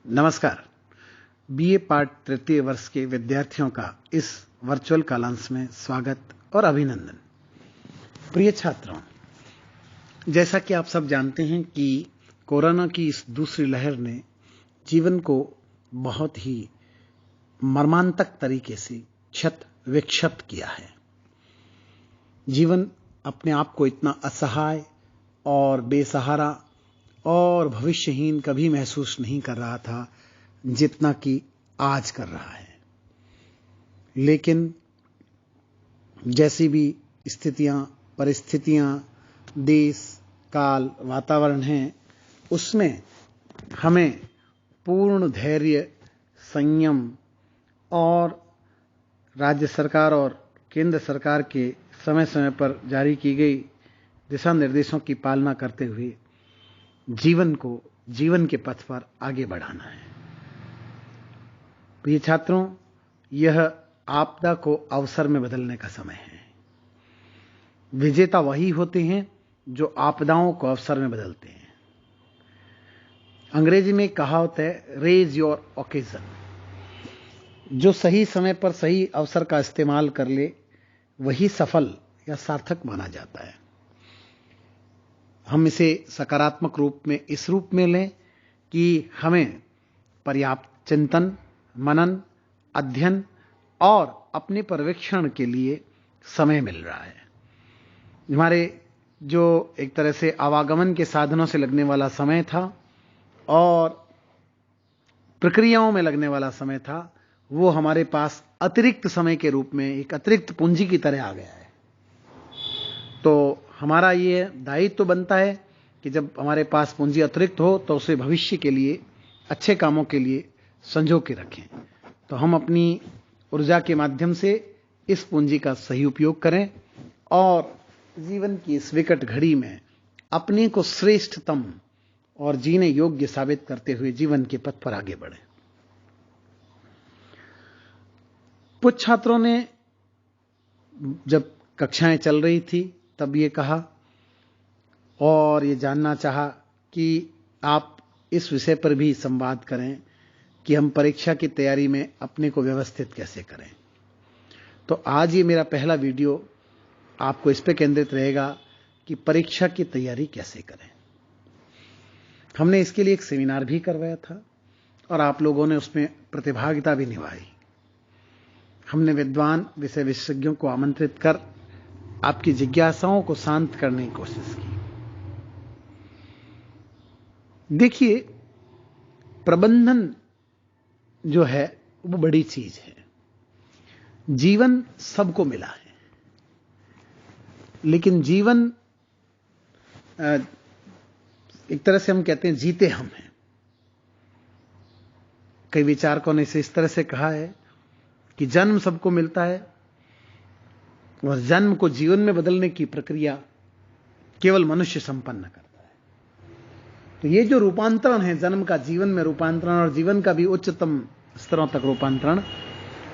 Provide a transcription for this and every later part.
नमस्कार। BA part तृतीय वर्ष के विद्यार्थियों का इस वर्चुअल कालांश में स्वागत और अभिनंदन। प्रिय छात्रों, जैसा कि आप सब जानते हैं कि कोरोना की इस दूसरी लहर ने जीवन को बहुत ही मर्मांतक तरीके से क्षत विक्षत किया है। जीवन अपने आप को इतना असहाय और बेसहारा और भविष्यहीन कभी महसूस नहीं कर रहा था जितना कि आज कर रहा है। लेकिन जैसी भी स्थितियां, परिस्थितियां, देश, काल, वातावरण हैं, उसमें हमें पूर्ण धैर्य, संयम और राज्य सरकार और केंद्र सरकार के समय समय पर जारी की गई दिशा निर्देशों की पालना करते हुए जीवन को जीवन के पथ पर आगे बढ़ाना है। प्रिय छात्रों, यह आपदा को अवसर में बदलने का समय है। विजेता वही होते हैं जो आपदाओं को अवसर में बदलते हैं। अंग्रेजी में कहावत है, रेज योर ओकेजन। जो सही समय पर सही अवसर का इस्तेमाल कर ले वही सफल या सार्थक माना जाता है। हम इसे सकारात्मक रूप में इस रूप में लें कि हमें पर्याप्त चिंतन, मनन, अध्ययन और अपने पर्यवेक्षण के लिए समय मिल रहा है। हमारे जो एक तरह से आवागमन के साधनों से लगने वाला समय था और प्रक्रियाओं में लगने वाला समय था, वो हमारे पास अतिरिक्त समय के रूप में एक अतिरिक्त पूंजी की तरह आ गया है। तो हमारा ये दायित्व तो बनता है कि जब हमारे पास पूंजी अतिरिक्त हो तो उसे भविष्य के लिए, अच्छे कामों के लिए संजो के रखें। तो हम अपनी ऊर्जा के माध्यम से इस पूंजी का सही उपयोग करें और जीवन की इस विकट घड़ी में अपने को श्रेष्ठतम और जीने योग्य साबित करते हुए जीवन के पथ पर आगे बढ़ें। कुछ छात्रों ने जब कक्षाएं चल रही थी तब ये कहा और ये जानना चाहा कि आप इस विषय पर भी संवाद करें कि हम परीक्षा की तैयारी में अपने को व्यवस्थित कैसे करें। तो आज ये मेरा पहला वीडियो आपको इस पे केंद्रित रहेगा कि परीक्षा की तैयारी कैसे करें। हमने इसके लिए एक सेमिनार भी करवाया था और आप लोगों ने उसमें प्रतिभागिता भी निभाई। हमने विद्वान विषय विशेषज्ञों को आमंत्रित कर आपकी जिज्ञासाओं को शांत करने की कोशिश की। देखिए, प्रबंधन जो है वो बड़ी चीज है। जीवन सबको मिला है, लेकिन जीवन एक तरह से हम कहते हैं जीते हम हैं। कई विचारकों ने इसे इस तरह से कहा है कि जन्म सबको मिलता है और जन्म को जीवन में बदलने की प्रक्रिया केवल मनुष्य संपन्न करता है। तो ये जो रूपांतरण है, जन्म का जीवन में रूपांतरण और जीवन का भी उच्चतम स्तरों तक रूपांतरण,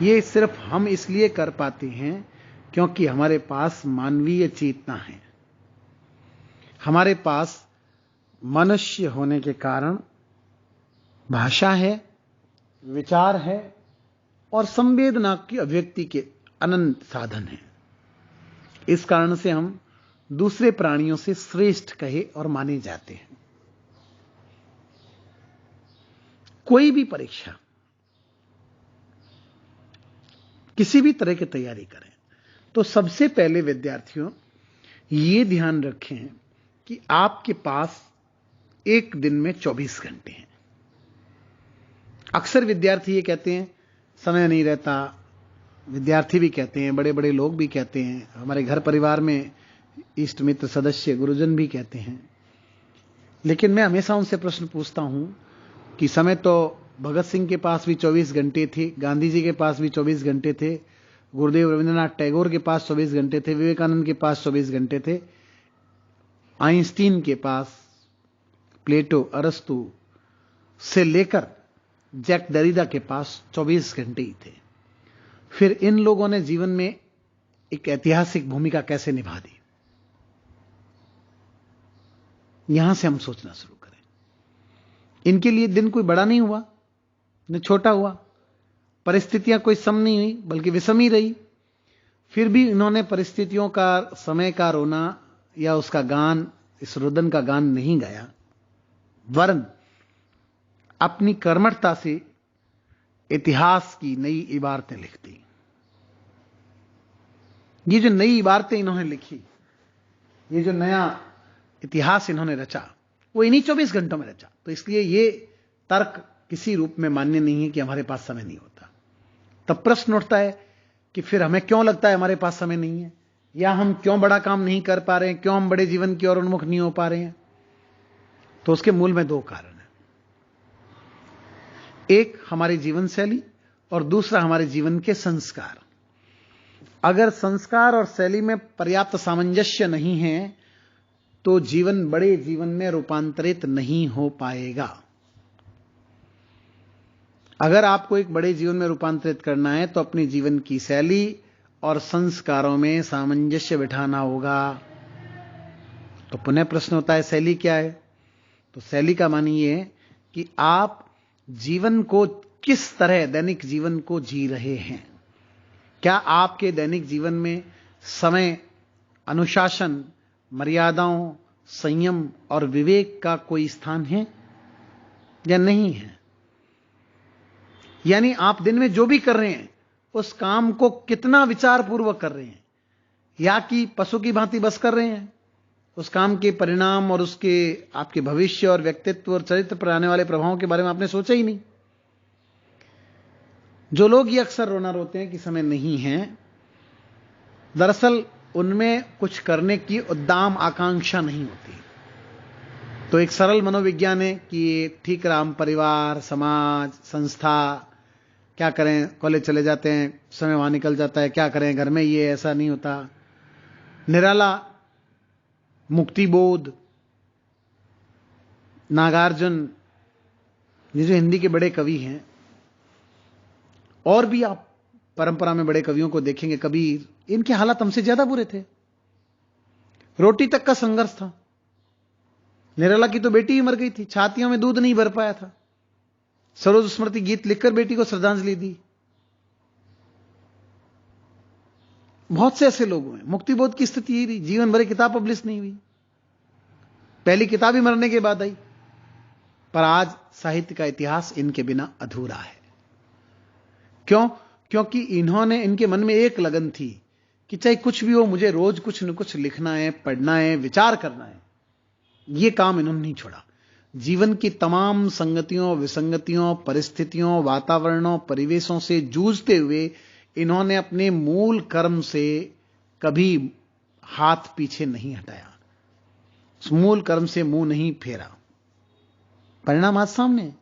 ये सिर्फ हम इसलिए कर पाते हैं क्योंकि हमारे पास मानवीय चेतना है। हमारे पास मनुष्य होने के कारण भाषा है, विचार है और संवेदना की अभिव्यक्ति के अनंत साधन हैं। इस कारण से हम दूसरे प्राणियों से श्रेष्ठ कहे और माने जाते हैं। कोई भी परीक्षा, किसी भी तरह की तैयारी करें तो सबसे पहले विद्यार्थियों ये ध्यान रखें कि आपके पास एक दिन में 24 घंटे हैं। अक्सर विद्यार्थी ये कहते हैं समय नहीं रहता, विद्यार्थी भी कहते हैं, बड़े बड़े लोग भी कहते हैं, हमारे घर परिवार में इष्ट मित्र सदस्य गुरुजन भी कहते हैं। लेकिन मैं हमेशा उनसे प्रश्न पूछता हूं कि समय तो भगत सिंह के पास भी 24 घंटे थे, गांधी जी के पास भी 24 घंटे थे, गुरुदेव रविंद्रनाथ टैगोर के पास 24 घंटे थे, विवेकानंद के पास 24 घंटे थे, आइंस्टीन के पास, प्लेटो, अरस्तु से लेकर जैक दरिदा के पास 24 घंटे ही थे। फिर इन लोगों ने जीवन में एक ऐतिहासिक भूमिका कैसे निभा दी? यहां से हम सोचना शुरू करें। इनके लिए दिन कोई बड़ा नहीं हुआ, न छोटा हुआ, परिस्थितियां कोई सम नहीं हुई बल्कि विषम ही रही। फिर भी इन्होंने परिस्थितियों का, समय का रोना या उसका गान, इस रुदन का गान नहीं गाया, वरन अपनी कर्मठता से इतिहास की नई इबारतें लिख दी। ये जो नई इबारतें इन्होंने लिखी, ये जो नया इतिहास इन्होंने रचा, वो इन्हीं 24 घंटों में रचा। तो इसलिए ये तर्क किसी रूप में मान्य नहीं है कि हमारे पास समय नहीं होता। तब प्रश्न उठता है कि फिर हमें क्यों लगता है हमारे पास समय नहीं है, या हम क्यों बड़ा काम नहीं कर पा रहे हैं, क्यों हम बड़े जीवन की ओर उन्मुख नहीं हो पा रहे हैं। तो उसके मूल में दो कारण हैं, एक हमारी जीवन शैली और दूसरा हमारे जीवन के संस्कार। अगर संस्कार और शैली में पर्याप्त सामंजस्य नहीं है तो जीवन बड़े जीवन में रूपांतरित नहीं हो पाएगा। अगर आपको एक बड़े जीवन में रूपांतरित करना है तो अपने जीवन की शैली और संस्कारों में सामंजस्य बिठाना होगा। तो पुनः प्रश्न होता है, शैली क्या है? तो शैली का मान ये है कि आप जीवन को किस तरह, दैनिक जीवन को जी रहे हैं। क्या आपके दैनिक जीवन में समय, अनुशासन, मर्यादाओं, संयम और विवेक का कोई स्थान है या नहीं है? यानी आप दिन में जो भी कर रहे हैं उस काम को कितना विचारपूर्वक कर रहे हैं, या कि पशु की भांति बस कर रहे हैं। उस काम के परिणाम और उसके आपके भविष्य और व्यक्तित्व और चरित्र पर आने वाले प्रभावों के बारे में आपने सोचा ही नहीं। जो लोग ये अक्सर रोना रोते हैं कि समय नहीं है, दरअसल उनमें कुछ करने की उद्दाम आकांक्षा नहीं होती। तो एक सरल मनोविज्ञान है कि ठीक राम, परिवार, समाज, संस्था, क्या करें, कॉलेज चले जाते हैं, समय वहां निकल जाता है, क्या करें, घर में ये ऐसा नहीं होता। निराला मुक्तिबोध, नागार्जुन, ये जो हिंदी के बड़े कवि हैं, और भी आप परंपरा में बड़े कवियों को देखेंगे, कबीर, इनके हालात हमसे ज्यादा बुरे थे। रोटी तक का संघर्ष था। निराला की तो बेटी ही मर गई थी, छातियों में दूध नहीं भर पाया था। सरोज स्मृति गीत लिखकर बेटी को श्रद्धांजलि दी। बहुत से ऐसे लोग हुए। मुक्तिबोध की स्थिति यही रही, जीवन भर किताब पब्लिश नहीं हुई, पहली किताब ही मरने के बाद आई। पर आज साहित्य का इतिहास इनके बिना अधूरा है। क्यों? क्योंकि इन्होंने, इनके मन में एक लगन थी कि चाहे कुछ भी हो, मुझे रोज कुछ न कुछ लिखना है, पढ़ना है, विचार करना है। यह काम इन्होंने नहीं छोड़ा। जीवन की तमाम संगतियों, विसंगतियों, परिस्थितियों, वातावरणों, परिवेशों से जूझते हुए इन्होंने अपने मूल कर्म से कभी हाथ पीछे नहीं हटाया, उस मूल कर्म से मुंह नहीं फेरा। परिणाम आज सामने है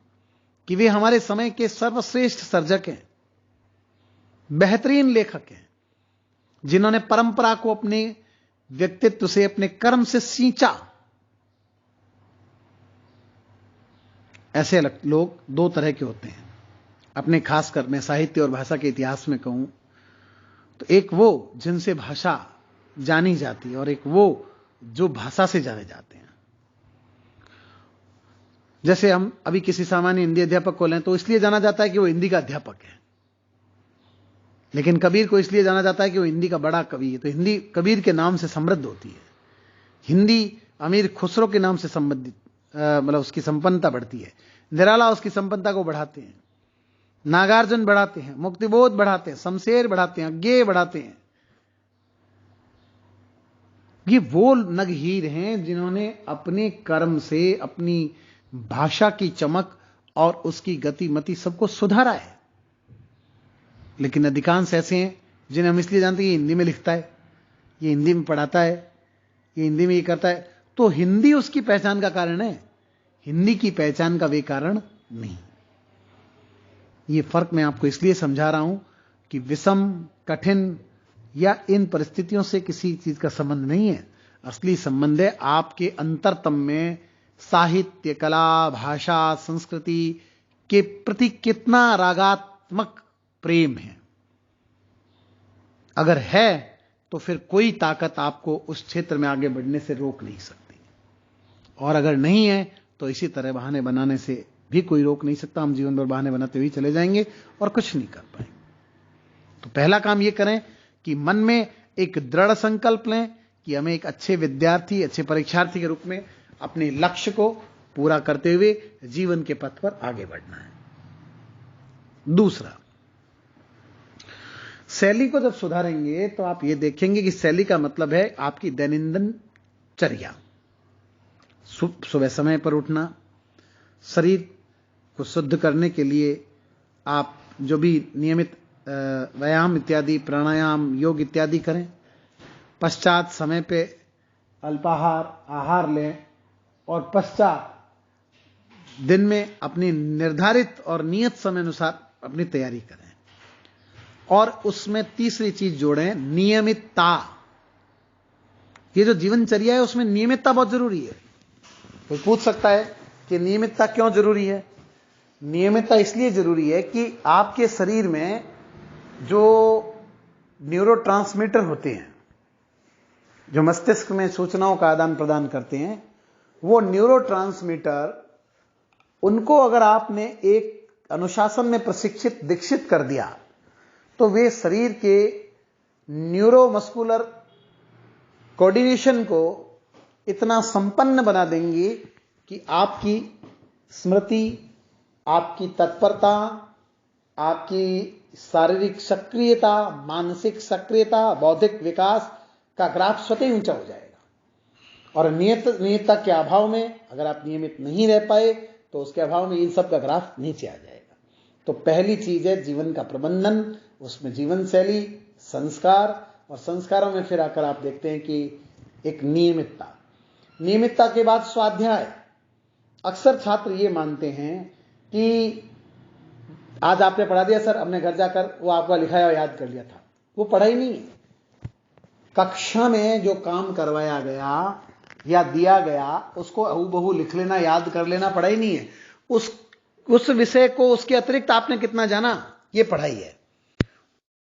कि वे हमारे समय के सर्वश्रेष्ठ सर्जक हैं, बेहतरीन लेखक हैं, जिन्होंने परंपरा को अपने व्यक्तित्व से, अपने कर्म से सींचा। ऐसे लोग दो तरह के होते हैं अपने, खासकर मैं साहित्य और भाषा के इतिहास में कहूं तो एक वो जिनसे भाषा जानी जाती है और एक वो जो भाषा से जाने जाते हैं। जैसे हम अभी किसी सामान्य हिंदी अध्यापक को लें तो इसलिए जाना जाता है कि वो हिंदी का अध्यापक है, लेकिन कबीर को इसलिए जाना जाता है कि वो हिंदी का बड़ा कवि है। तो हिंदी कबीर के नाम से समृद्ध होती है, हिंदी अमीर खुसरो के नाम से संबंधित, मतलब उसकी संपन्नता बढ़ती है। निराला उसकी संपन्नता को बढ़ाते हैं, नागार्जुन बढ़ाते हैं, मुक्तिबोध बढ़ाते हैं, शमशेर बढ़ाते हैं, अज्ञेय बढ़ाते हैं। ये वो नगहीर हैं जिन्होंने अपने कर्म से अपनी भाषा की चमक और उसकी गतिमति सबको सुधारा है। लेकिन अधिकांश ऐसे हैं जिन्हें हम इसलिए जानते हैं कि हिंदी में लिखता है, ये हिंदी में पढ़ाता है, ये हिंदी में ये करता है, तो हिंदी उसकी पहचान का कारण है, हिंदी की पहचान का वे कारण नहीं। ये फर्क मैं आपको इसलिए समझा रहा हूं कि विषम, कठिन या इन परिस्थितियों से किसी चीज का संबंध नहीं है। असली संबंध है आपके अंतरतम में साहित्य, कला, भाषा, संस्कृति के प्रति कितना रागात्मक प्रेम है। अगर है तो फिर कोई ताकत आपको उस क्षेत्र में आगे बढ़ने से रोक नहीं सकती, और अगर नहीं है तो इसी तरह बहाने बनाने से भी कोई रोक नहीं सकता। हम जीवन भर बहाने बनाते हुए चले जाएंगे और कुछ नहीं कर पाएंगे। तो पहला काम यह करें कि मन में एक दृढ़ संकल्प लें कि हमें एक अच्छे विद्यार्थी, अच्छे परीक्षार्थी के रूप में अपने लक्ष्य को पूरा करते हुए जीवन के पथ पर आगे बढ़ना है। दूसरा, शैली को जब सुधारेंगे तो आप ये देखेंगे कि शैली का मतलब है आपकी दैनंदिन चर्या। सुबह समय पर उठना, शरीर को शुद्ध करने के लिए आप जो भी नियमित व्यायाम इत्यादि, प्राणायाम, योग इत्यादि करें। पश्चात समय पे अल्पाहार, आहार लें और पश्चात दिन में अपनी निर्धारित और नियत समय अनुसार अपनी तैयारी करें। और उसमें तीसरी चीज जोड़ें, नियमितता। ये जो जीवनचर्या है उसमें नियमितता बहुत जरूरी है। कोई पूछ सकता है कि नियमितता क्यों जरूरी है? नियमितता इसलिए जरूरी है कि आपके शरीर में जो न्यूरोट्रांसमीटर होते हैं, जो मस्तिष्क में सूचनाओं का आदान प्रदान करते हैं, वो न्यूरोट्रांसमीटर, उनको अगर आपने एक अनुशासन में प्रशिक्षित, दीक्षित कर दिया तो वे शरीर के न्यूरोमस्कुलर कोऑर्डिनेशन को इतना संपन्न बना देंगे कि आपकी स्मृति, आपकी तत्परता, आपकी शारीरिक सक्रियता, मानसिक सक्रियता, बौद्धिक विकास का ग्राफ स्वतः ऊंचा हो जाएगा। और नियमितता के अभाव में अगर आप नियमित नहीं रह पाए तो उसके अभाव में इन सब का ग्राफ नीचे आ जाएगा। तो पहली चीज है जीवन का प्रबंधन, उसमें जीवन शैली, संस्कार, और संस्कारों में फिर आकर आप देखते हैं कि एक नियमितता। नियमितता के बाद स्वाध्याय। अक्सर छात्र ये मानते हैं कि आज आपने पढ़ा दिया सर, हमने घर जाकर वो आपका लिखाया याद कर लिया था। वो पढ़ाई नहीं है। कक्षा में जो काम करवाया गया या दिया गया उसको हूबहू लिख लेना, याद कर लेना पढ़ाई नहीं है। उस विषय को, उसके अतिरिक्त आपने कितना जाना, ये पढ़ाई है।